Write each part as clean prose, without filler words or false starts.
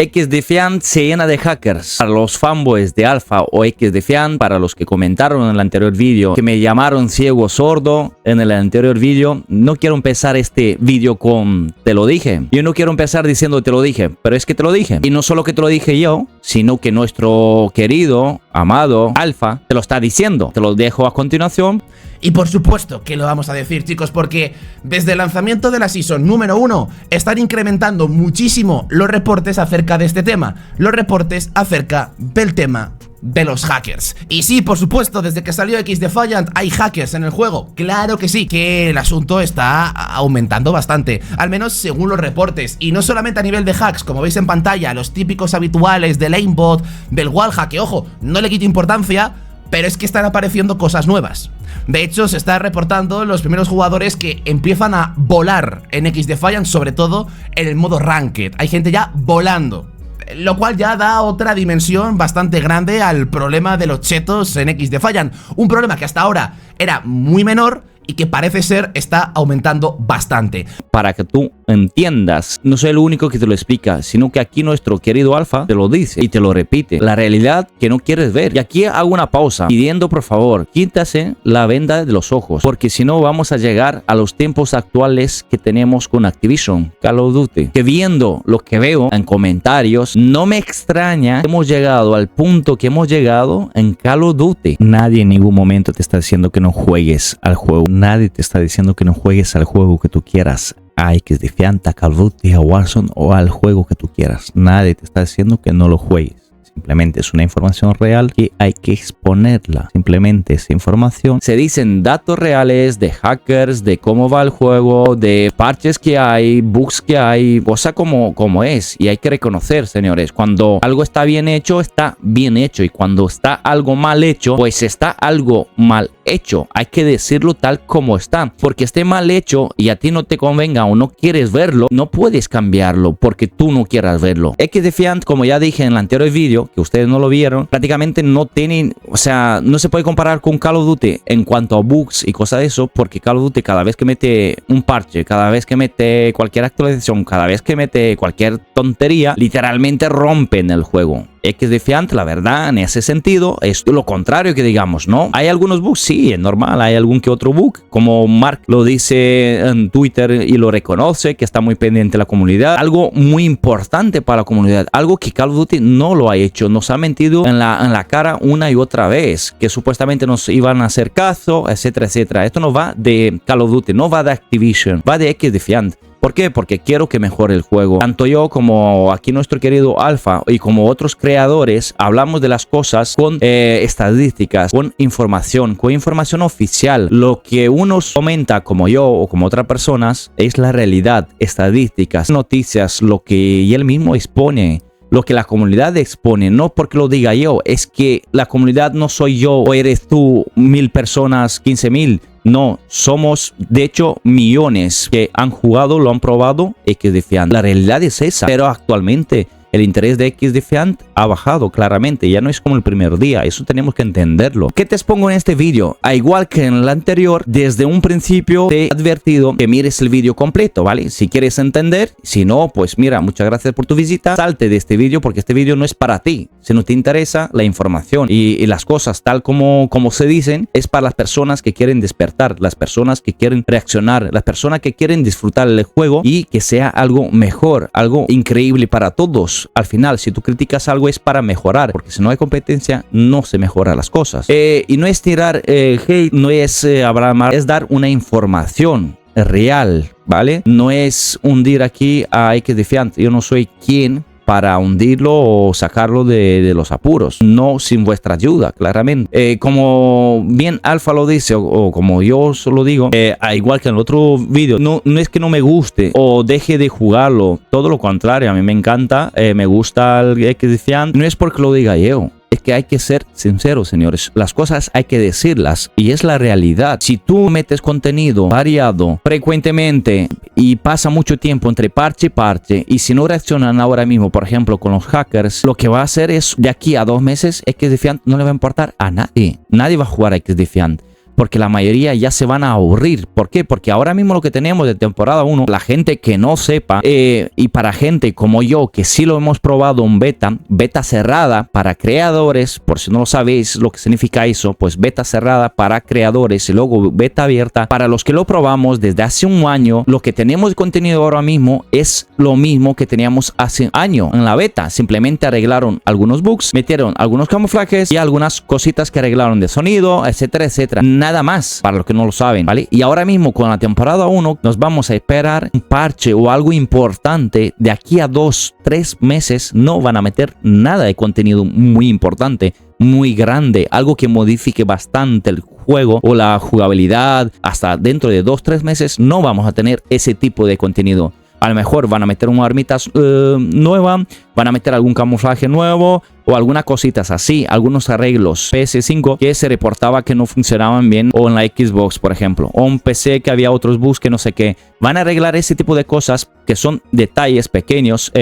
XDefiant se llena de hackers. Para los fanboys de Alpha o XDefiant, para los que comentaron en el anterior vídeo que me llamaron ciego sordo en el anterior vídeo, no quiero empezar este vídeo con te lo dije. Yo no quiero empezar diciendo te lo dije, pero es que te lo dije. Y no solo que te lo dije yo, sino que nuestro querido, amado Alpha te lo está diciendo. Te lo dejo a continuación. Y por supuesto que lo vamos a decir, chicos, porque desde el lanzamiento de la Season número 1 están incrementando muchísimo los reportes acerca de este tema. Los reportes acerca del tema de los hackers. Y sí, por supuesto, desde que salió XDefiant hay hackers en el juego. Claro que sí, que el asunto está aumentando bastante, al menos según los reportes. Y no solamente a nivel de hacks, como veis en pantalla, los típicos habituales del aimbot, del wallhack, que ojo, no le quito importancia, pero es que están apareciendo cosas nuevas. De hecho, se está reportando los primeros jugadores que empiezan a volar en XDefiant, sobre todo en el modo Ranked. Hay gente ya volando, lo cual ya da otra dimensión bastante grande al problema de los chetos en XDefiant. Un problema que hasta ahora era muy menor y que parece ser está aumentando bastante. Para que tú entiendas, no soy el único que te lo explica, sino que aquí nuestro querido Alpha te lo dice y te lo repite. La realidad que no quieres ver. Y aquí hago una pausa pidiendo, por favor, quítase la venda de los ojos, porque si no vamos a llegar a los tiempos actuales que tenemos con Activision, Call of Duty. Que viendo lo que veo en comentarios, no me extraña que hemos llegado al punto que hemos llegado en Call of Duty. Nadie en ningún momento te está diciendo que no juegues al juego. Nadie te está diciendo que no juegues al juego que tú quieras, a XDefiant, a Call of Duty, a Warzone o al juego que tú quieras. Nadie te está diciendo que no lo juegues. Simplemente es una información real que hay que exponerla. Simplemente esa información. Se dicen datos reales de hackers, de cómo va el juego, de parches que hay, bugs que hay, cosa como es. Y hay que reconocer, señores, cuando algo está bien hecho, está bien hecho. Y cuando está algo mal hecho, pues está algo mal hecho. Hay que decirlo tal como está. Porque esté mal hecho y a ti no te convenga o no quieres verlo, no puedes cambiarlo porque tú no quieras verlo. XDefiant, como ya dije en el anterior vídeo, que ustedes no lo vieron, prácticamente no tienen, o sea, no se puede comparar con Call of Duty en cuanto a bugs y cosas de eso, porque Call of Duty cada vez que mete un parche, cada vez que mete cualquier actualización, cada vez que mete cualquier tontería, literalmente rompen el juego. XDefiant, la verdad, en ese sentido, es lo contrario que digamos, ¿no? Hay algunos bugs, sí, es normal, hay algún que otro bug, como Mark lo dice en Twitter y lo reconoce, que está muy pendiente de la comunidad. Algo muy importante para la comunidad, algo que Call of Duty no lo ha hecho, nos ha mentido en la cara una y otra vez, que supuestamente nos iban a hacer caso, etcétera, etcétera. Esto no va de Call of Duty, no va de Activision, va de XDefiant. ¿Por qué? Porque quiero que mejore el juego. Tanto yo como aquí nuestro querido Alpha y como otros creadores hablamos de las cosas con estadísticas, con información oficial. Lo que unos comenta como yo o como otras personas es la realidad, estadísticas, noticias, lo que él mismo expone. Lo que la comunidad expone, no porque lo diga yo, es que la comunidad no soy yo o eres tú, 1000 personas, 15,000. No, somos de hecho millones que han jugado, lo han probado XDefiant. La realidad es esa, pero actualmente el interés de XDefiant ha bajado claramente, ya no es como el primer día, eso tenemos que entenderlo. ¿Qué te expongo en este vídeo? A igual que en el anterior, desde un principio te he advertido que mires el vídeo completo, ¿vale? Si quieres entender, si no, pues mira, muchas gracias por tu visita, salte de este vídeo porque este vídeo no es para ti. Si no te interesa la información y las cosas tal como se dicen, es para las personas que quieren despertar, las personas que quieren reaccionar, las personas que quieren disfrutar el juego y que sea algo mejor, algo increíble para todos. Al final, si tú criticas algo es para mejorar, porque si no hay competencia no se mejoran las cosas. Y no es tirar hate, no es hablar mal, es dar una información real, ¿vale? No es hundir aquí a XDefiant. Yo no soy quien para hundirlo o sacarlo de los apuros, no sin vuestra ayuda, claramente. Como bien Alpha lo dice o como yo solo digo, igual que en el otro vídeo, no es que no me guste o deje de jugarlo, todo lo contrario, a mí me encanta, me gusta el XDefiant, no es porque lo diga yo. Es que hay que ser sinceros, señores. Las cosas hay que decirlas y es la realidad. Si tú metes contenido variado frecuentemente y pasa mucho tiempo entre parche y parche y si no reaccionan ahora mismo, por ejemplo, con los hackers, lo que va a hacer es de aquí a 2 meses XDefiant no le va a importar a nadie. Nadie va a jugar a XDefiant. porque la mayoría ya se van a aburrir. ¿Por qué? Porque ahora mismo lo que tenemos de temporada 1, la gente que no sepa, y para gente como yo, que sí lo hemos probado en beta cerrada para creadores, por si no lo sabéis lo que significa eso, pues beta cerrada para creadores y luego beta abierta para los que lo probamos desde hace un año. Lo que tenemos de contenido ahora mismo es lo mismo que teníamos hace un año en la beta. Simplemente arreglaron algunos bugs, metieron algunos camuflajes y algunas cositas que arreglaron de sonido, etcétera, etcétera. Nada más, para los que no lo saben, ¿vale? Y ahora mismo con la temporada 1 nos vamos a esperar un parche o algo importante. De aquí a 2-3 meses no van a meter nada de contenido muy importante, muy grande, algo que modifique bastante el juego o la jugabilidad. Hasta dentro de 2-3 meses no vamos a tener ese tipo de contenido. A lo mejor van a meter una armita nueva, van a meter algún camuflaje nuevo o algunas cositas así, algunos arreglos PS5 que se reportaba que no funcionaban bien, o en la Xbox, por ejemplo, o en PC que había otros bugs que no sé qué. Van a arreglar ese tipo de cosas que son detalles pequeños,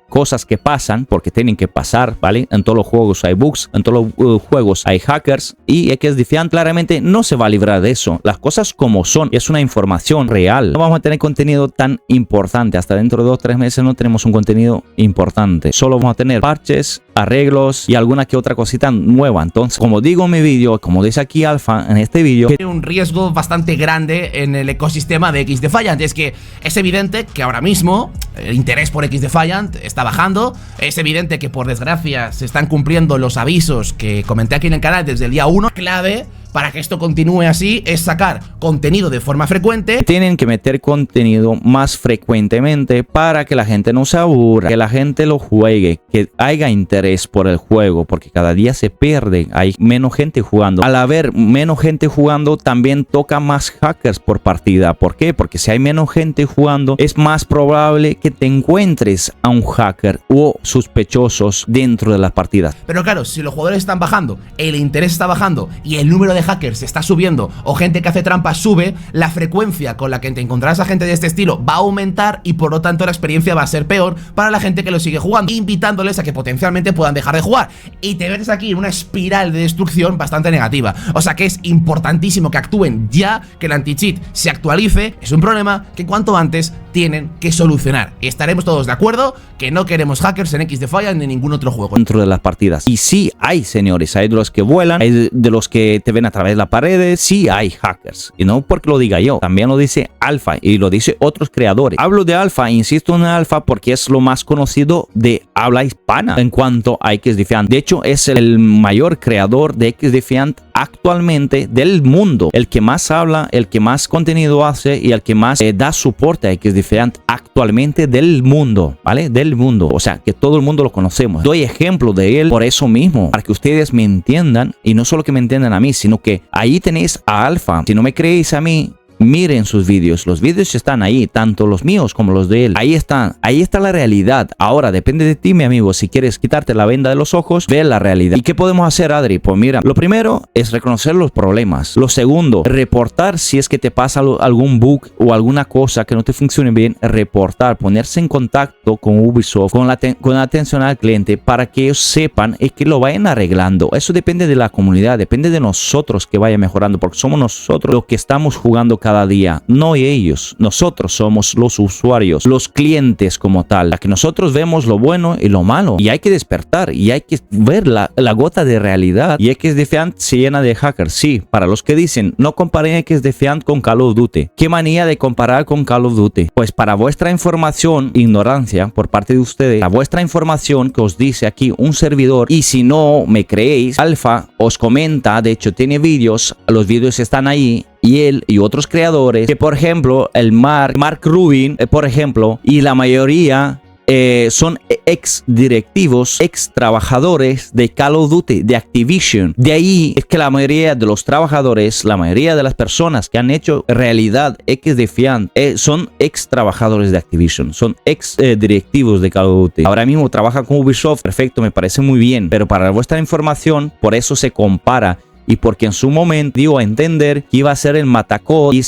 cosas que pasan porque tienen que pasar, ¿vale? En todos los juegos hay bugs, en todos los juegos hay hackers, y XDefiant claramente no se va a librar de eso. Las cosas como son, es una información real. No vamos a tener contenido tan importante. Hasta dentro de 2-3 meses no tenemos un contenido importante. Solo vamos a tener parches, arreglos y alguna que otra cosita nueva. Entonces, como digo en mi vídeo, como dice aquí Alfa en este vídeo, tiene un riesgo bastante grande en el ecosistema de XDefiant. Es que es evidente que ahora mismo el interés por XDefiant está bajando. Es evidente que, por desgracia, se están cumpliendo los avisos que comenté aquí en el canal desde el día 1. Clave para que esto continúe así es sacar contenido de forma frecuente. Tienen que meter contenido más frecuentemente para que la gente no se aburra, que la gente lo juegue, que haya interés por el juego, porque cada día se pierde, hay menos gente jugando. Al haber menos gente jugando, también toca más hackers por partida. ¿Por qué? Porque si hay menos gente jugando, es más probable que te encuentres a un hacker o sospechosos dentro de las partidas. Pero claro, si los jugadores están bajando, el interés está bajando y el número de hackers se está subiendo, o gente que hace trampas sube, la frecuencia con la que te encontrarás a gente de este estilo va a aumentar, y por lo tanto la experiencia va a ser peor para la gente que lo sigue jugando, invitándoles a que potencialmente puedan dejar de jugar, y te ves aquí en una espiral de destrucción bastante negativa. O sea que es importantísimo que actúen ya, que el anti-cheat se actualice. Es un problema que cuanto antes tienen que solucionar, y estaremos todos de acuerdo que no queremos hackers en XDefiant ni en ningún otro juego dentro de las partidas. Y sí hay, señores, hay de los que vuelan, hay de los que te ven a través de las paredes. Sí hay hackers, y no porque lo diga yo, también lo dice Alfa y lo dice otros creadores. Hablo de Alfa, insisto en Alfa porque es lo más conocido de habla hispana en cuanto a XDefiant. De hecho, es el mayor creador de XDefiant actualmente del mundo, el que más habla, el que más contenido hace y el que más da soporte a XDefiant actualmente del mundo, ¿vale? Del mundo, o sea, que todo el mundo lo conocemos. Doy ejemplo de él por eso mismo, para que ustedes me entiendan, y no solo que me entiendan a mí, sino que ahí tenéis a Alfa. Si no me creéis a mí, miren sus vídeos. Los vídeos están ahí, tanto los míos como los de él. Ahí están. Ahí está la realidad. Ahora depende de ti, mi amigo. Si quieres quitarte la venda de los ojos, ve la realidad. ¿Y qué podemos hacer, Adri? Pues mira, lo primero es reconocer los problemas. Lo segundo, reportar si es que te pasa algún bug o alguna cosa que no te funcione bien. Reportar, ponerse en contacto con Ubisoft, con atención al cliente, para que ellos sepan y que lo vayan arreglando. Eso depende de la comunidad, depende de nosotros que vaya mejorando, porque somos nosotros los que estamos jugando cada día, no ellos. Nosotros somos los usuarios, los clientes como tal, la que nosotros vemos lo bueno y lo malo, y hay que despertar y hay que ver la gota de realidad. Y XDefiant se llena de hackers. Sí, para los que dicen no comparen XDefiant con Call of Duty, ¿qué manía de comparar con Call of Duty? Pues para vuestra información, ignorancia por parte de ustedes, a vuestra información que os dice aquí un servidor, y si no me creéis, Alfa os comenta, de hecho tiene vídeos, los vídeos están ahí, y él y otros creadores, que por ejemplo el Mark Rubin, por ejemplo, y la mayoría son ex directivos, ex trabajadores de Call of Duty, de Activision. De ahí es que la mayoría de los trabajadores, la mayoría de las personas que han hecho realidad XDefiant son ex trabajadores de Activision, son ex directivos de Call of Duty. Ahora mismo trabaja con Ubisoft, perfecto, me parece muy bien, pero para vuestra información, por eso se compara y porque en su momento dio a entender que iba a ser el matacode y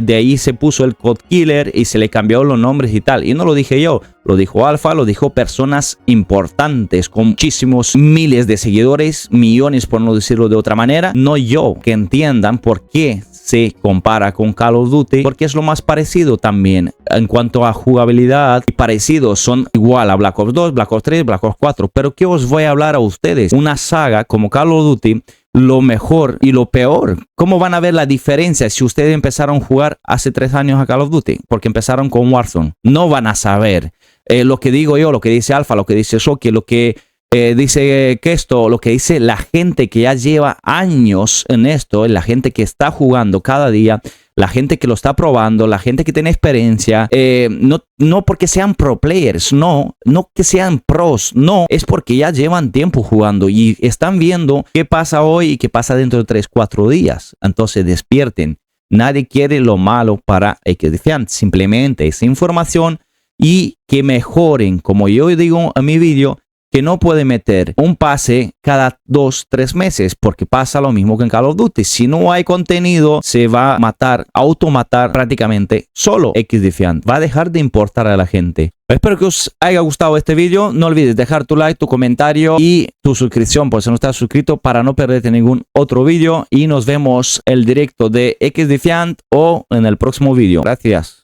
de ahí se puso el code killer y se le cambió los nombres y tal. Y no lo dije yo, lo dijo Alfa, lo dijo personas importantes con muchísimos miles de seguidores, millones por no decirlo de otra manera, no yo, que entiendan por qué se compara con Call of Duty, porque es lo más parecido también en cuanto a jugabilidad, y parecidos son igual a Black Ops 2, Black Ops 3, Black Ops 4, pero ¿qué os voy a hablar a ustedes? Una saga como Call of Duty, lo mejor y lo peor. ¿Cómo van a ver la diferencia si ustedes empezaron a jugar hace 3 años a Call of Duty? Porque empezaron con Warzone. No van a saber lo que digo yo, lo que dice Alfa, lo que dice Shoki, lo que dice Kesto, lo que dice la gente que ya lleva años en esto, la gente que está jugando cada día, la gente que lo está probando, la gente que tiene experiencia, no porque sean pro players, no que sean pros, no, es porque ya llevan tiempo jugando y están viendo qué pasa hoy y qué pasa dentro de 3-4 días. Entonces despierten. Nadie quiere lo malo para XDefiant, simplemente esa información y que mejoren, como yo digo en mi vídeo, que no puede meter un pase cada 2-3 meses, porque pasa lo mismo que en Call of Duty. Si no hay contenido, se va a automatar prácticamente solo XDefiant. Va a dejar de importar a la gente. Espero que os haya gustado este vídeo. No olvides dejar tu like, tu comentario y tu suscripción por si no estás suscrito para no perderte ningún otro vídeo. Y nos vemos el directo de XDefiant o en el próximo vídeo. Gracias.